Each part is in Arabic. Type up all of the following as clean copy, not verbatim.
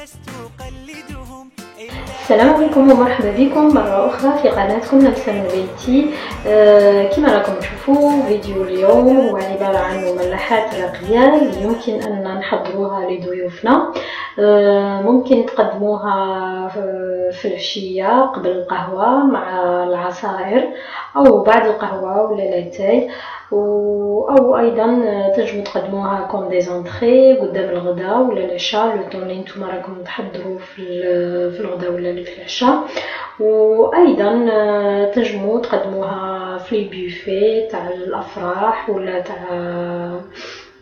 لست أقلدهم. السلام عليكم ومرحبا بكم مرة أخرى في قناتكم لمسة من بيتي. كما راكم تشوفوا فيديو اليوم هو عبارة عن مملحات راقية يمكن أن نحضروها لضيوفنا. ممكن تقدموها في العشية قبل القهوة مع العصائر أو بعد القهوة ولا لاتاي، أو أيضا تنجموا تقدموها كوم دي زونطري قدام الغداء ولا العشاء لو اللي نتوما راكم تحضروا في الغداء ولا في العشاء. وأيضا تنجموا تقدموها في البوفيه تاع الأفراح ولا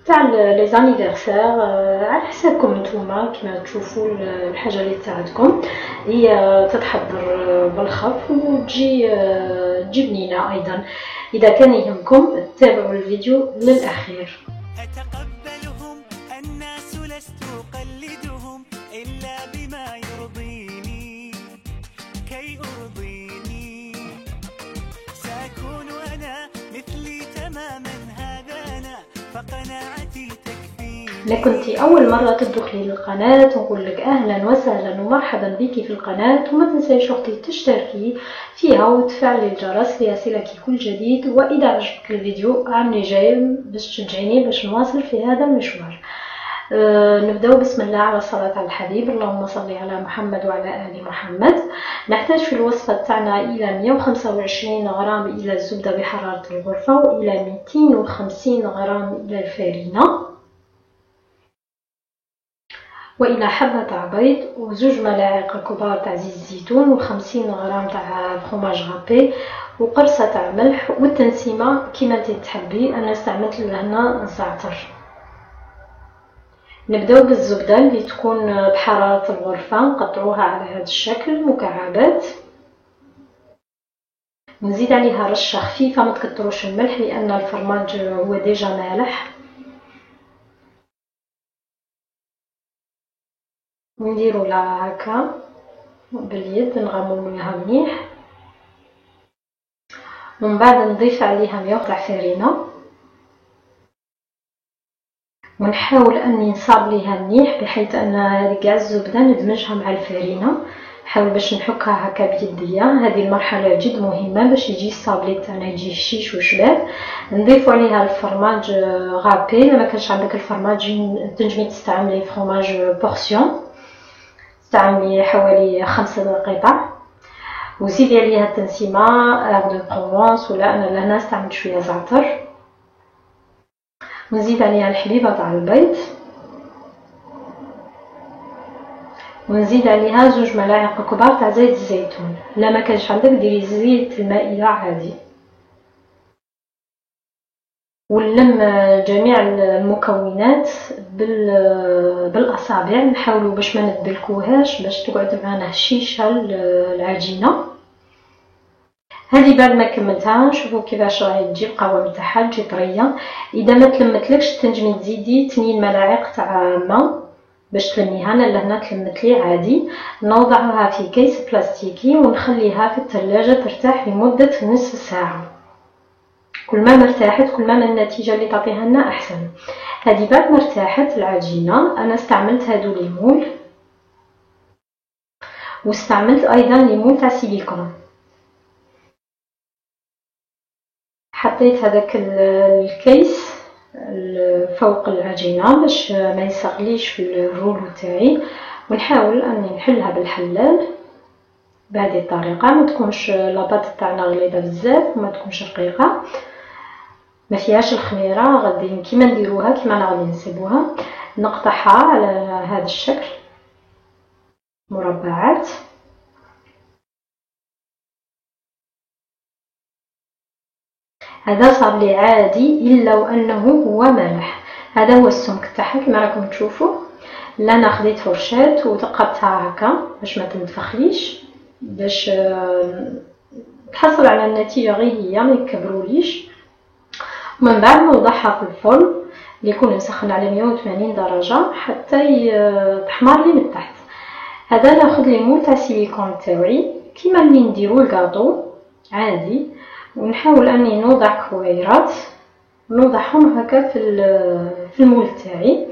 تاع لي زانيفرسير، على حسابكم نتوما كما تشوفوا الحاجه اللي تساعدكم. هي تتحضر بالخف وتجي بنينه. ايضا اذا كان يهمكم تابعوا الفيديو للاخير. أتقبلهم الناس لست أقلدهم إلا بما يرضيني كي أرضيني. سأكون أنا مثلي تماما، هذا أنا فقناعتي تكفيني. لكنتي أول مرة تدخلي للقناة نقول لك أهلا وسهلا ومرحبا بك في القناة، وما تنسيش أختي تشتركي فيها وتفعلي الجرس ليصلك كل جديد. وإذا عجبك الفيديو عاملي جاي باش تشجعيني باش نواصل في هذا المشوار. نبدأ بسم الله على الصلاة على الحبيب، اللهم صل على محمد وعلى آل محمد. نحتاج في الوصفة تاعنا إلى 125 غرام إلى الزبدة بحرارة الغرفة، وإلى 250 غرام إلى الفارينة، وإلى حبة تاع بيض، وزوج ملاعق كبار تاع زيت الزيتون، و50 غرام تاع فروماج غابي، وقرصة تاع ملح، والتنسيمة كيما انت تحبي. انا استعملت لهنا الزعتر. نبداو بالزبدة اللي تكون بحرارة الغرفة، نقطعوها على هذا الشكل مكعبات، نزيد عليها رشة خفيفة، ما تكتروش الملح لأن الفرماج هو ديجا مالح، ونديرو لها هكا باليد نغموها مليح، ومن بعد نضيف عليها 100 تاع فرينة، ونحاول اني نصابليها مليح بحيث ان هذه كاع الزبده ندمجها مع الفرينه. نحاول باش نحكها هكا بيديا، هذه المرحله جد مهمه باش يجي الصابلي تاعنا يجي هشيش وشباب. نضيف عليها الفرماج غابي، الا ما كانش عندك الفرماج تنجمي تستعملي فروماج بورسيون، تستعملي حوالي 5 قطع، وزيدي عليها التنسيمه اغ دو بروفونس، ولا انا لهنا استعملت شويه زعتر، ونزيد عليها الحليبه تاع البيض، ونزيد عليها 2 ملاعق كبار تاع زيت الزيتون. لا ما كانش عندك ديري زيت المائده عادي، ونلم جميع المكونات بالاصابع، نحاولوا باش ما ندلكوهاش باش تقعد معنا هشيشه العجينه. هذه بعد ما كملتها شوفوا كيفاش راهي تجي القوام تاعها تجي طريه. اذا ما تلمتلكش تنجمي تزيدي 2 ملاعق تاع ماء باش تلميها. انا لهنا تلمت لي عادي. نوضعها في كيس بلاستيكي ونخليها في الثلاجه ترتاح لمده نصف ساعه. كل ما مرتاحت كل ما النتيجه اللي تعطيها لنا احسن. هذه بعد ما ارتاحت العجينه انا استعملت هادو ليمون، واستعملت ايضا ليمون تاع سيليكون. حطيت هذاك الكيس فوق العجينه باش ما يصغليش في الرولو تاعي، ونحاول اني نحلها بالحلال بهذه الطريقه. ما تكونش لاباط تاعنا غليظه بزاف وما تكونش رقيقه، ما فيهاش الخميره، غادي كيما نديروها كيما غادي نسيبوها. نقطعها على هذا الشكل مربعات، هذا صابلي عادي الا وانه هو مالح. هذا هو السمك تاعها كما راكم تشوفوا. لا انا خديت فرشات وثقبتها هكا باش ما تنتفخليش، باش تحصل على النتيجه غير هي ما يكبروليش. ومن بعد نوضعها في الفرن اللي يكون مسخن على 180 درجه حتى تحمر لي من تحت. هذا ناخذ لي مول تاع سيليكون تاعي كيما اللي نديرو الكاطو عادي، ونحاول اني نوضع كويرات نوضعهم هكا في المول تاعي.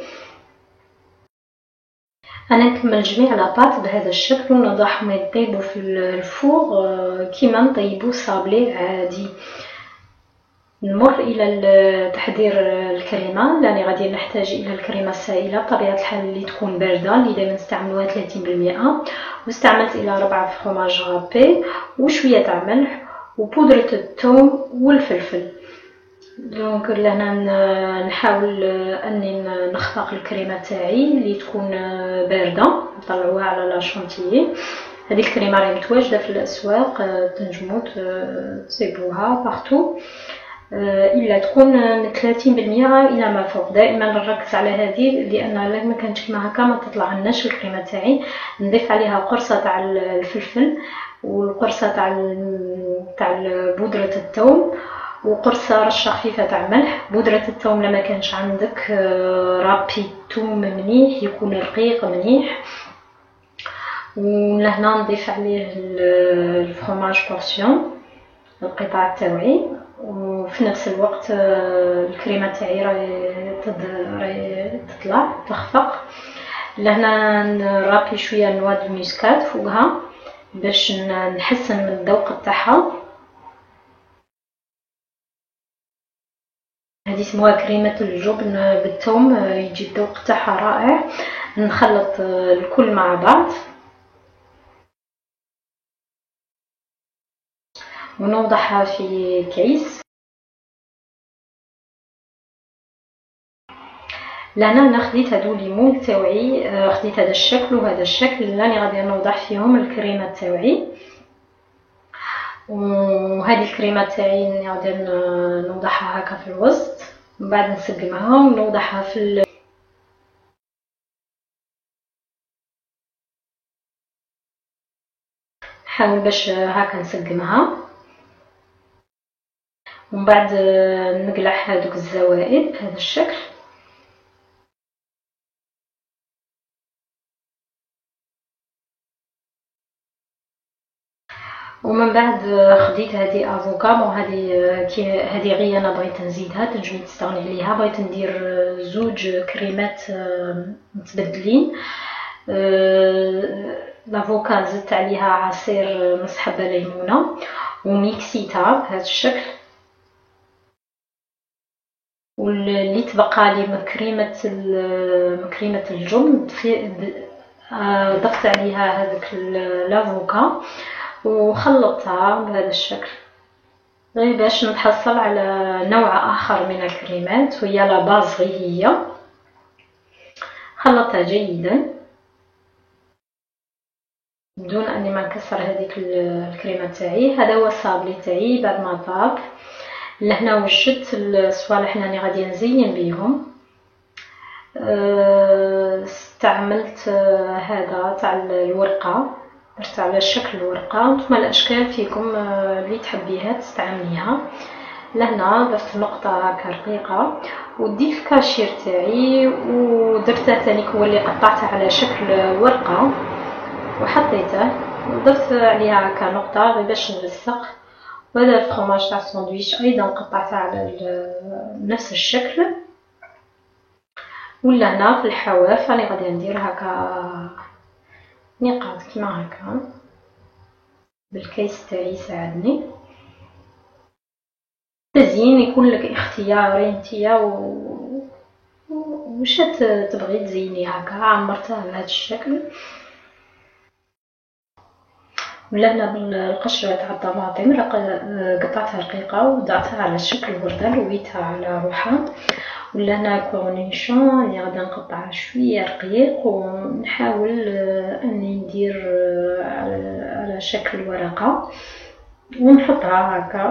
انا نكمل جميع لاباط بهذا الشكل ونضعهم يطيبوا في الفور كيما نطيبوا صابلي عادي. نمر الى تحضير الكريمه. لاني غادي نحتاج الى الكريمه السائله بطبيعه الحال اللي تكون بارده، اللي دائما نستعملوها 30%. واستعملت الى 4 فروماج غابي وشويه تاع ملح وبودره الثوم والفلفل. دونك لهنا نحاول اني نخفق الكريمه تاعي اللي تكون بارده، نطلعوها على لا شونتيي. هذه الكريمه راهي متواجده في الاسواق، تنجموا تصيبوها بارتو، الا تكون من 30% الى ما فوق. دائما نركز على هذه لان ما كانت كيما هكا ما تطلع لناش الكريمه تاعي. نضيف عليها قرصه تاع الفلفل والقرصه تاع بودره الثوم وقرصه رشه خفيفه تاع ملح. بودره الثوم لما كانش عندك رابي الثوم مليح، يكون رقيق مليح. ولهنا نضيف عليه الفرomاج بورسيون، القطع تاوعي. وفي نفس الوقت الكريمه تاعي راهي تطلع تخفق. لهنا نرابي شويه نواد الموسكات فوقها باش نحسن من الذوق تاعها. هذه اسمها كريمه الجبن بالثوم، يجي الذوق تاعها رائع. نخلط الكل مع بعض ونوضعها في كيس. لهنا انا خديت هادو ليمون تاوعي، خديت هذا الشكل وهذا الشكل اللي راني غادي نوضع فيهم الكريمه تاوعي. وهذه الكريمه تاعي غادي نوضعها هكا في الوسط، من بعد نسقمها ونوضعها في نحاول باش هكا نسقمها، ومن بعد نقلع هذوك الزوائد بهذا الشكل. ومن بعد خديت هذه افوكادو، هذه غير انا بغيت نزيدها، تنجمي تستغني عليها. بغيت ندير زوج كريمات متبدلين. لافوكا زدت عليها عصير مسحبه ليمونه وميكسيتها بهذا الشكل. واللي تبقى لي من كريمه الجبن ضفت عليها هذاك لافوكا وخلطتها بهذا الشكل، غير باش نتحصل على نوع اخر من الكريمات وهي لا باز غير هي. خلطتها جيدا بدون اني ما نكسر هذيك الكريمه تاعي. هذا هو الصابلي تاعي بعد ما طاب. لهنا وجدت الصوالح اللي غادي نزين بيهم. استعملت هذا تاع الورقه، درت على شكل الورقه. نتوما الاشكال فيكم اللي تحبيها تستعمليها. لهنا درت نقطه هكا رقيقه وديت الكاشير تاعي ودرته ثاني هو اللي قطعته على شكل ورقه وحطيته وضفت عليها هكا نقطه غير باش نلصق. وهذا الفرomاج تاع الساندويتش ايضا قطعته على نفس الشكل. ولا هنا في الحواف راني غادي ندير هكا نقاط كيما هكا بالكيس تاعي يساعدني. التزيين يكون لك اختياري نتيا وش تبغي تزيني هكا. عمرتها بهذا الشكل. ولا هنا بالقشره تاع الطماطم قطعتها رقيقه وضعتها على شكل ورده لويتها على روحها. ولا هنا كورنيشون اللي غادي نقطعها شويه رقيق ونحاول اني ندير على شكل ورقه ونحطها هكا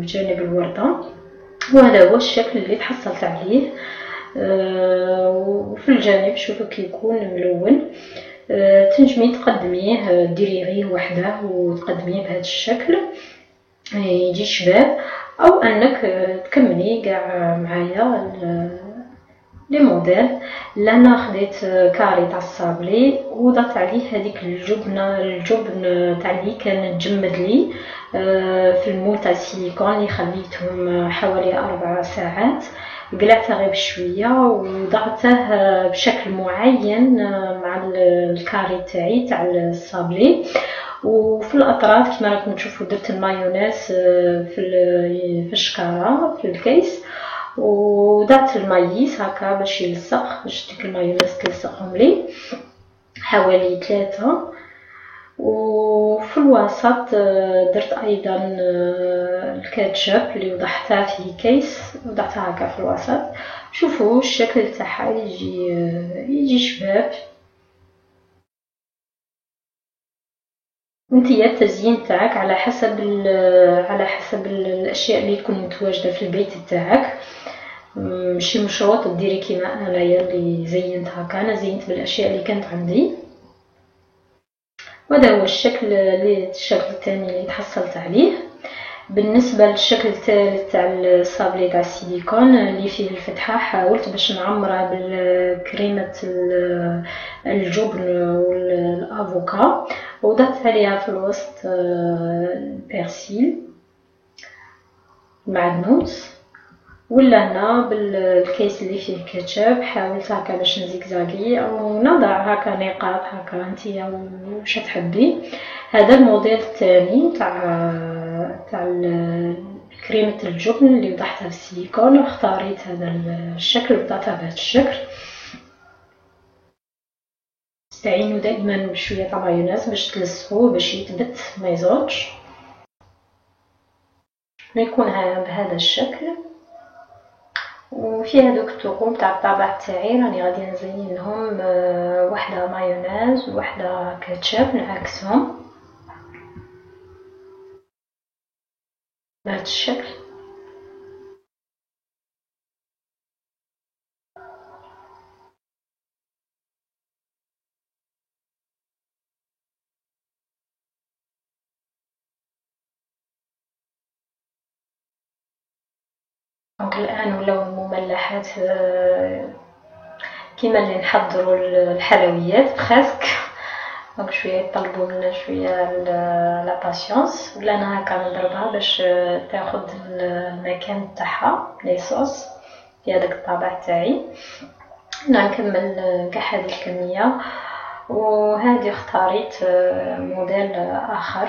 بجانب الورده. وهذا هو الشكل اللي تحصلت عليه. وفي الجانب شوفوا كيكون ملون. تنجمي تقدميه ديري غير وحده وتقدميه بهذا الشكل يجي شباب، او انك تكملي كاع معايا لي موديل. لأنا خديت كاري تاع الصابلي وضعت عليه هذيك الجبن تاع اللي كان تجمد لي في المول تاع السيليكون اللي خليتهم حوالي 4 ساعات. قلعته غير بشويه وضعته بشكل معين مع الكاري تاع الصابلي. وفي الاطراف كما راكم تشوفوا درت المايونيز في الشكاره في الكيس، ودرت المايس هكا باش يلصق، باش ديك المايونيز تلصقهم لي حوالي 3. وفي الوسط درت ايضا الكاتشب اللي وضعتها في كيس، وضعتها هكا في الوسط. شوفوا الشكل تاعها يجي شباب. نتيا التزيين تاعك على حسب الاشياء اللي تكون متواجده في البيت تاعك. ماشي مشروط ديري كيما انايا اللي زينت هكا، انا زينت بالاشياء اللي كانت عندي. وهذا هو الشكل الثاني اللي تحصلت عليه. بالنسبه للشكل الثالث تاع الصابلي تاع السيليكون اللي فيه الفتحه، حاولت باش نعمره بالكريمه الجبن والافوكا، وضعت عليها في الوسط البرسيل المعدنوس. ولا هنا بالكيس اللي فيه كاتشب حاولت هكا باش نزيكزاكي او نضع هكا نقاط هكا انتيا واش تحبي. هذا الموديل الثاني تاع كريمه الجبن اللي وضعتها في السيليكون، واختاريت هذا الشكل وضعتها بهذا الشكل. استعينوا دائما بشويه تاع مايونيز باش تلصقوه باش يثبت ما يزوجش، ويكون بهذا الشكل. وفي هذوك الثقوب تاع الطابع تاعي راني غادي نزينهم، واحده مايونيز وواحده كاتشب نعكسهم بهذا الشكل. الان ولاو المملحات كيما اللي نحضروا الحلويات بخاسك، دونك شويه يطلبوا لنا شويه لا باسيونس. ولا انا هكا نضربها باش تاخذ المكان تاعها لي صوص في هذاك الطابع تاعي. انا نكمل كاع هذه الكميه. وهذه اختاريت موديل اخر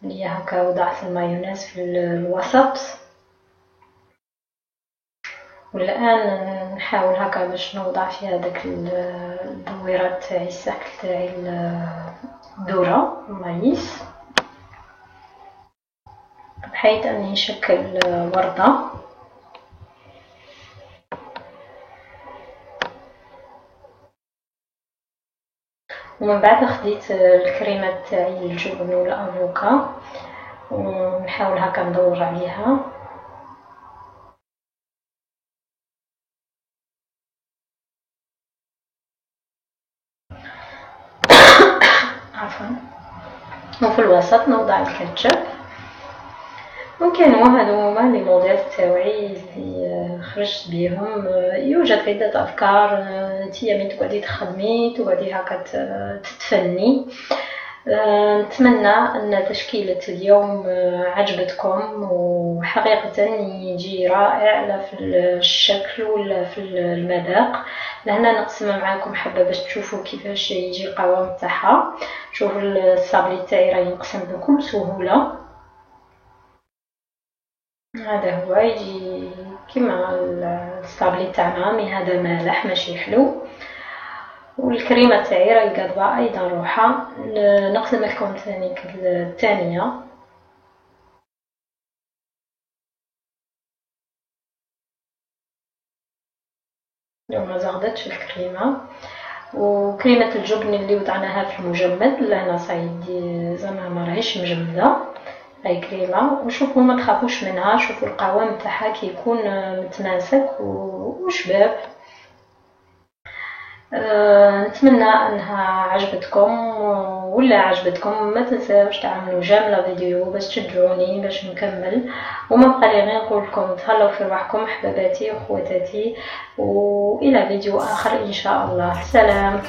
اللي هكا وضعت المايونيز في الوسط. والان نحاول هكا باش نوضع في هذاك الدويرات تاعي الساكل تاعي الذره المايس، بحيث اني نشكل ورده. ومن بعد خديت الكريمه تاعي الجبن والافوكا ونحاول هكا ندور عليها. وفي الوسط نوضع الكاتشب. وكانوا هادو هما لي موديل تاوعي اللي خرجت بيهم. يوجد عده افكار، نتيا ملي تقعدي تخدمي تقعدي هكا تتفني. نتمنى ان تشكيله اليوم عجبتكم، وحقيقه يجي رائع لا في الشكل ولا في المذاق. لهنا نقسمها معاكم حبه باش تشوفوا كيفاش يجي القوام تاعها. شوفوا الصابلي تاعي راه ينقسم بكل سهوله. هذا هو يجي كيما الصابلي تاعنا، مي هذا مالح ماشي حلو. والكريمه تاعي راهي قاضبه ايضا روحها. نقسم لكم ثاني الثانيه. لو ما زغدتش الكريمه. وكريمه الجبن اللي وضعناها في المجمد، لهنا صايدي زعما ما راهيش مجمده، هاي كريمه. وشوفوا ما تخافوش منها، شوفوا القوام تاعها كيكون متماسك وشباب. نتمنى انها عجبتكم. ولا عجبتكم ما تنساوش تعملوا جيم لا فيديو باش تشجعوني باش نكمل. وما بقى لي غير نقول لكم تهلاو في روحكم حباباتي واخواتاتي، والى فيديو اخر ان شاء الله. سلام.